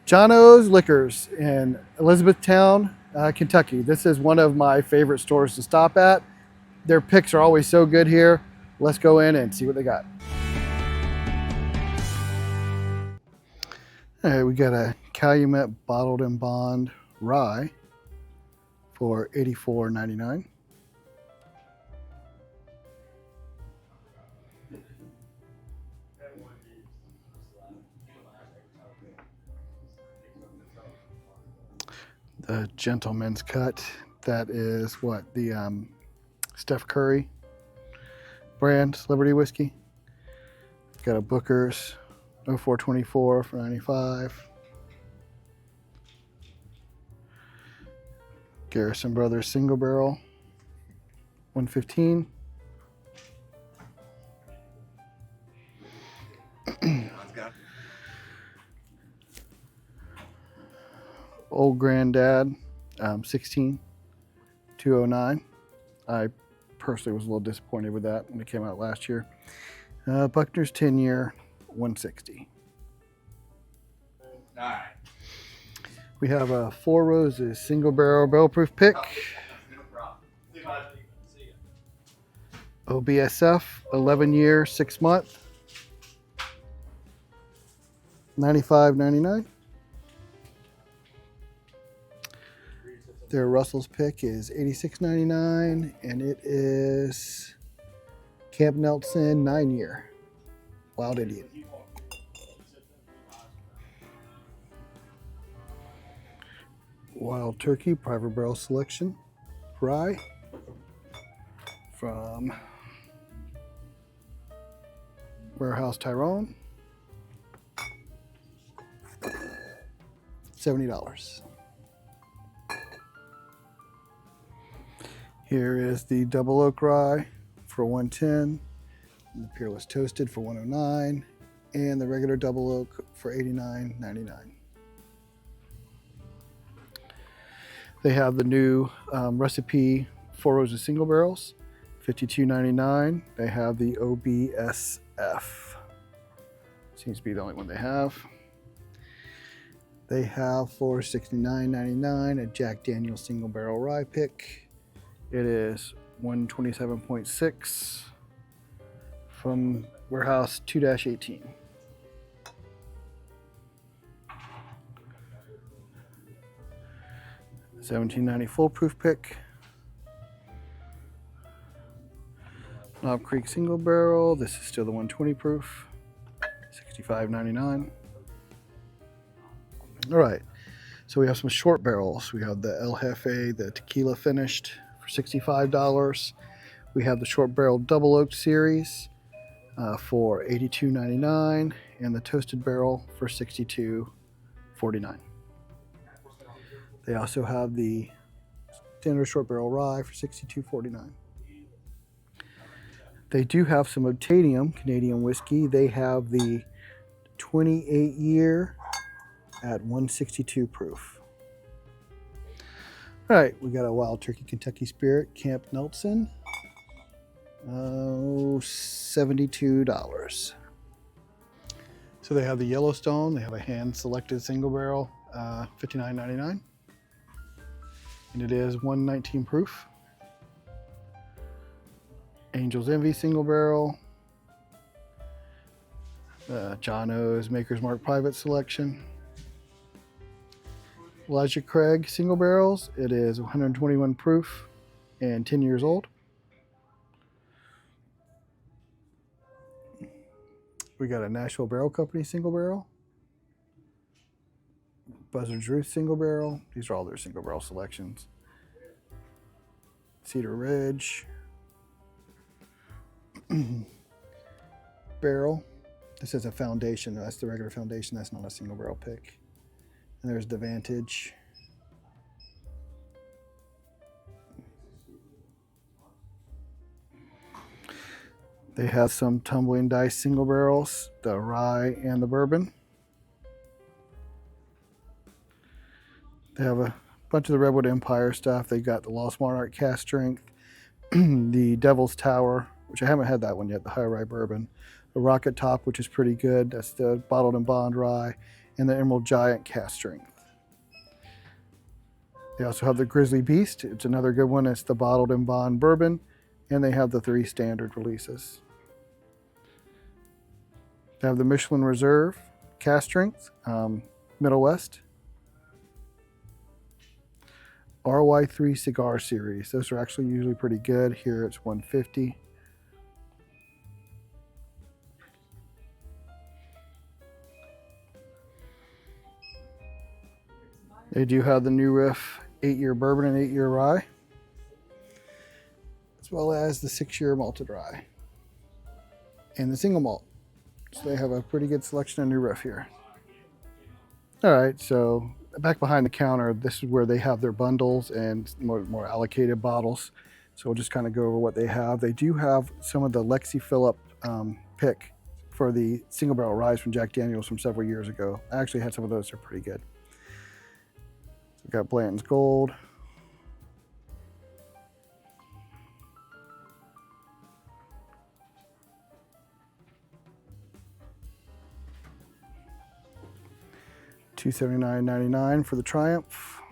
Jono's Liquors in Elizabethtown, Kentucky. This is one of my favorite stores to stop at. Their picks are always so good here. Let's go in and see what they got. All right, we got a Calumet bottled in bond rye for $84.99. The Gentleman's Cut, that is what, the Steph Curry brand celebrity whiskey. Got a Booker's 0424 for $95. Garrison Brothers single barrel, $115. Old Granddad, 16, $209. I personally was a little disappointed with that when it came out last year. Buckner's 10-year, $160. Alright. We have a Four Roses single barrel proof pick. OBSF, 11-year, 6-month, $95.99. Their Russell's pick is $86.99, and it is Camp Nelson 9-year, Wild Indian. Wild Turkey private barrel selection rye from Warehouse Tyrone, $70. Here is the Double Oak Rye for $110, the Peerless Toasted for $109, and the regular Double Oak for $89.99. They have the new recipe Four Roses single barrels, $52.99. They have the OBSF. Seems to be the only one they have. They have for $69.99 a Jack Daniel's single barrel rye pick. It is 127.6 from Warehouse 2-18. $17.90 full proof pick. Knob Creek single barrel. This is still the 120 proof. $65.99. All right. So we have some short barrels. We have the El Jefe, the tequila finished, for $65. We have the short barrel double oak series for $82.99, and the toasted barrel for $62.49. They also have the standard short barrel rye for $62.49. They do have some Obtainium Canadian whiskey. They have the 28-year at 162 proof. All right, we got a Wild Turkey Kentucky Spirit, Camp Nelson, $72. So they have the Yellowstone. They have a hand-selected single barrel, $59.99, and it is 119 proof. Angel's Envy single barrel, Jono's Maker's Mark Private Selection. Elijah Craig single barrels. It is 121 proof and 10 years old. We got a Nashville Barrel Company single barrel. Buzzard's Roost single barrel. These are all their single barrel selections. Cedar Ridge barrel. This is a foundation. That's the regular foundation. That's not a single barrel pick. And there's the Vantage. They have some tumbling dice single barrels, the rye and the bourbon. They have a bunch of the Redwood Empire stuff. They got the Lost Monarch Cast Strength, the Devil's Tower, which I haven't had that one yet, the high rye bourbon. The Rocket Top, which is pretty good. That's the bottled in bond rye. and the Emerald Giant cast strength. They also have the Grizzly Beast. It's another good one. It's the bottled in bond bourbon, and they have the 3 standard releases. They have the Michelin Reserve cast strength, Middle West. RY3 cigar series. Those are actually usually pretty good. Here it's 150. They do have the new Riff 8-year bourbon and 8-year rye, as well as the 6-year malted rye and the single malt. So they have a pretty good selection of new Riff here. All right, so back behind the counter, this is where they have their bundles and more allocated bottles. So we'll just kind of go over what they have. They do have some of the Lexi Phillip pick for the single barrel rye from Jack Daniels from several years ago. I actually had some of those. They're pretty good. So we've got Blanton's Gold. $279.99 for the Triumph.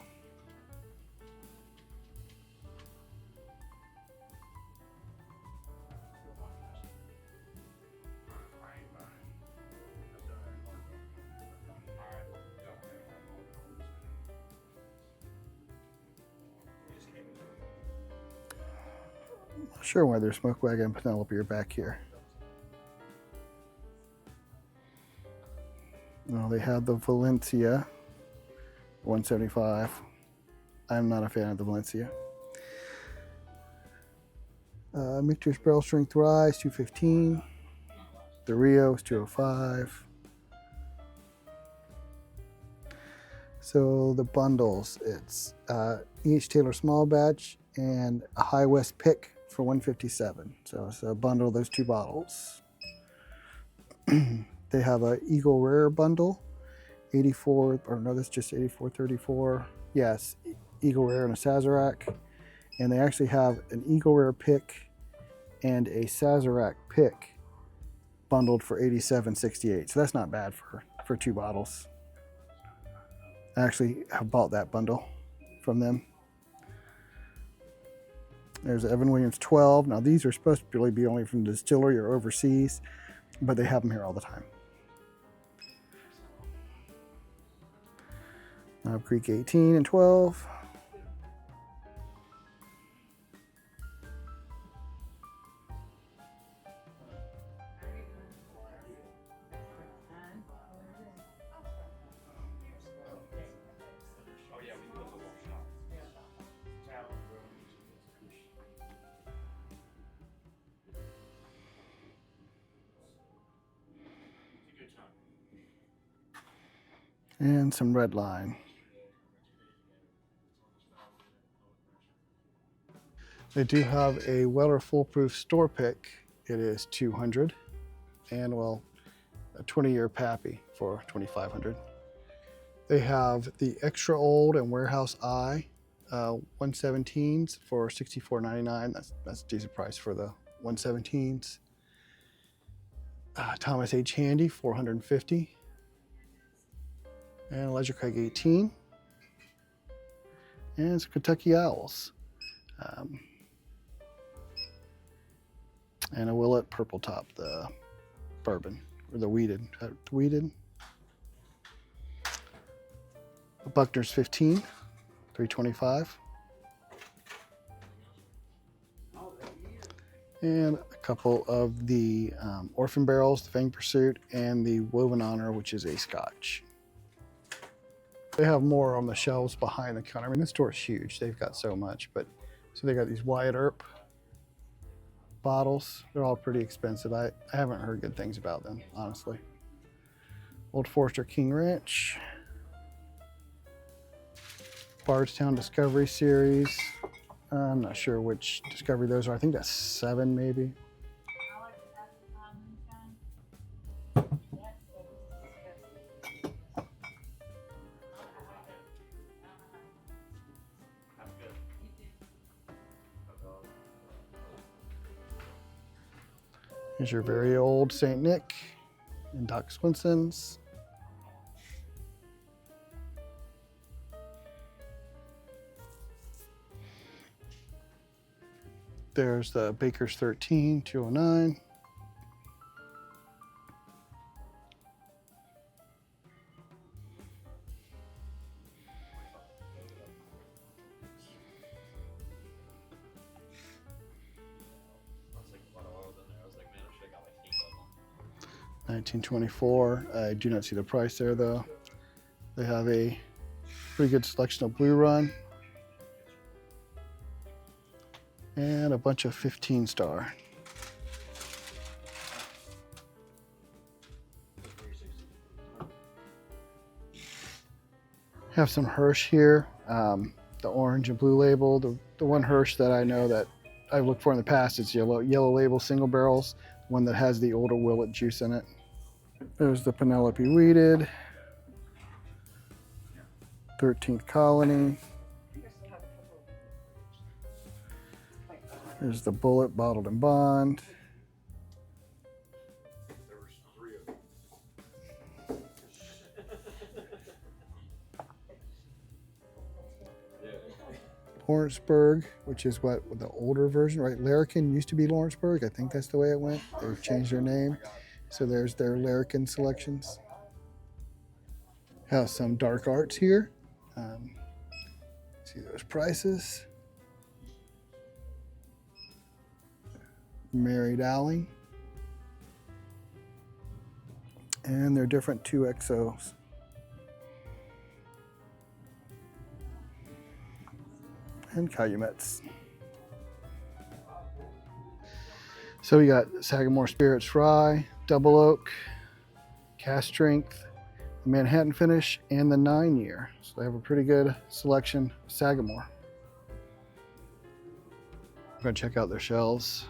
Not sure why there's Smoke Wagon and Penelope are back here. Well, they have the Valencia 175. I'm not a fan of the Valencia. Michter's Barrel Strength Rye is $215. The Rio is $205. So the bundles, it's E.H. Taylor Small Batch and a High West Pick for $157. So it's a bundle of those 2 bottles. They have a Eagle Rare bundle, 84, or no, that's just 84.34. Yes, Eagle Rare and a Sazerac. And they actually have an Eagle Rare pick and a Sazerac pick bundled for $87.68. So that's not bad for 2 bottles. I actually have bought that bundle from them. There's Evan Williams 12. Now these are supposed to really be only from the distillery or overseas, but they have them here all the time. Knob Creek 18 and 12. And some red line. They do have a Weller Foolproof Store Pick. It is $200, and well, a 20-year Pappy for $2,500. They have the Extra Old and Warehouse Eye 117s for $64.99. That's a decent price for the 117s. Thomas H. Handy $450. And Ledger Craig 18. And some Kentucky Owls. And a Willet Purple Top, the bourbon, or the wheated. Wheated. A Buckner's 15, $325. And a couple of the Orphan Barrels, the Fang Pursuit, and the Woven Honor, which is a Scotch. They have more on the shelves behind the counter. I mean, this store is huge. They've got so much, but so they got these Wyatt Earp bottles. They're all pretty expensive. I haven't heard good things about them, honestly. Old Forester King Ranch. Bardstown Discovery Series. I'm not sure which Discovery those are. I think that's 7 maybe. Here's your very old St. Nick and Doc Swinson's. There's the Baker's 13, 209. $19.24. I do not see the price there though. They have a pretty good selection of Blue Run and a bunch of 15 star. Have some Hirsch here, the orange and blue label. The one Hirsch that I know that I've looked for in the past is yellow label single barrels, one that has the older Willet juice in it. There's the Penelope Weeded, 13th Colony. There's the Bullet Bottled and Bond. Lawrenceburg, which is what the older version, right? Larrikin used to be Lawrenceburg. I think that's the way it went. They've changed their name. So there's their Larrikin selections. Have some dark arts here. See those prices. Mary Dowling. And they're different 2XOs. And Calumets. So we got Sagamore Spirits Rye, Double Oak, Cask Strength, the Manhattan Finish, and the 9-year. So they have a pretty good selection of Sagamore. I'm gonna check out their shelves.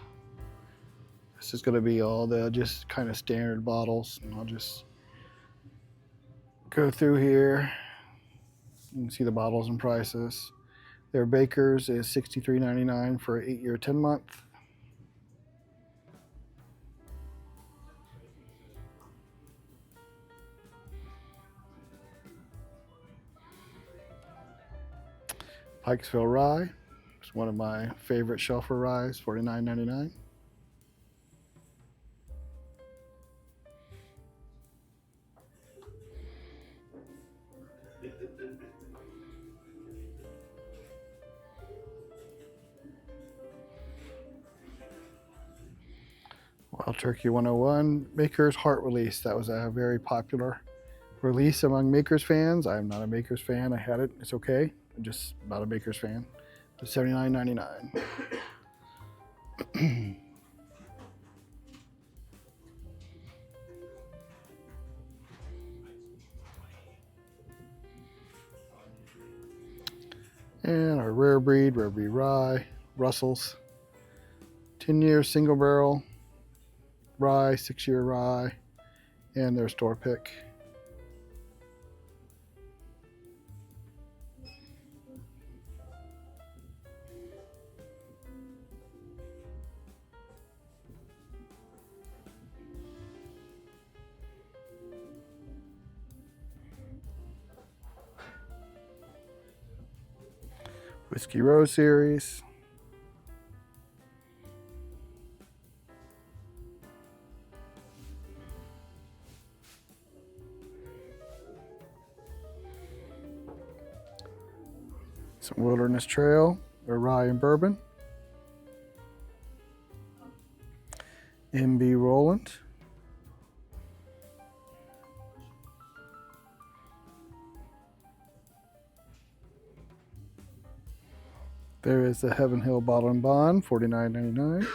This is gonna be all the just kind of standard bottles. And I'll just go through here. You can see the bottles and prices. Their Baker's is $63.99 for an 8-year, 10-month. Pikesville Rye, it's one of my favorite shelfer ryes, $49.99. Wild Turkey 101, Maker's Heart Release. That was a very popular release among Maker's fans. I'm not a Maker's fan. I had it. It's okay. I'm just not a Maker's fan. It's $79.99. And our rare breed rye, Russell's. 10-year single barrel rye, 6-year rye, and their store pick. Whiskey Row series. Some Wilderness Trail, or rye and bourbon. MB Roland. There is the Heaven Hill Bottle and Bond, $49.99.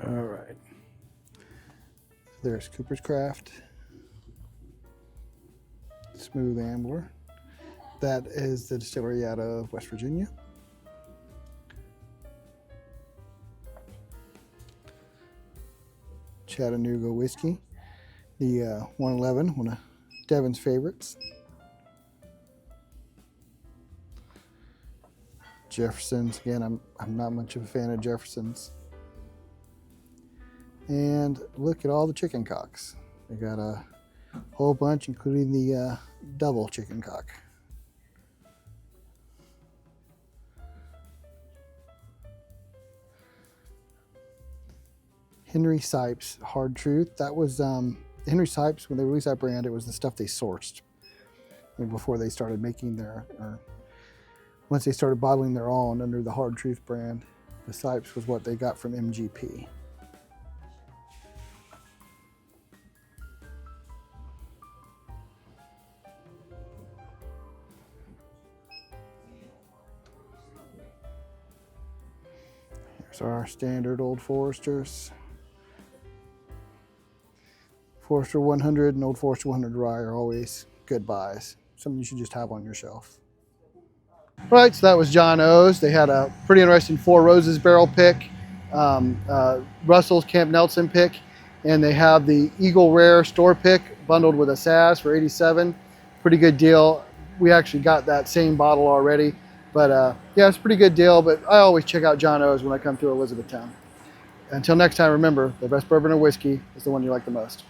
All right. There's Cooper's Craft. Smooth Ambler. That is the distillery out of West Virginia. Chattanooga whiskey. The 111, one of Devin's favorites. Jefferson's, again, I'm not much of a fan of Jefferson's. And look at all the chicken cocks. They got a whole bunch, including the double chicken cock. Henry Sipes Hard Truth. That was Henry Sipes, when they released that brand, it was the stuff they sourced before they started making their, or once they started bottling their own under the Hard Truth brand. The Sipes was what they got from MGP. Here's our standard Old Foresters. Forester 100 and Old Forester 100 Rye are always good buys. Something you should just have on your shelf. Right, so that was John O's. They had a pretty interesting Four Roses barrel pick, Russell's Camp Nelson pick, and they have the Eagle Rare store pick bundled with a SAS for $87. Pretty good deal. We actually got that same bottle already, but yeah, it's a pretty good deal. But I always check out John O's when I come through Elizabethtown. Until next time, remember, the best bourbon or whiskey is the one you like the most.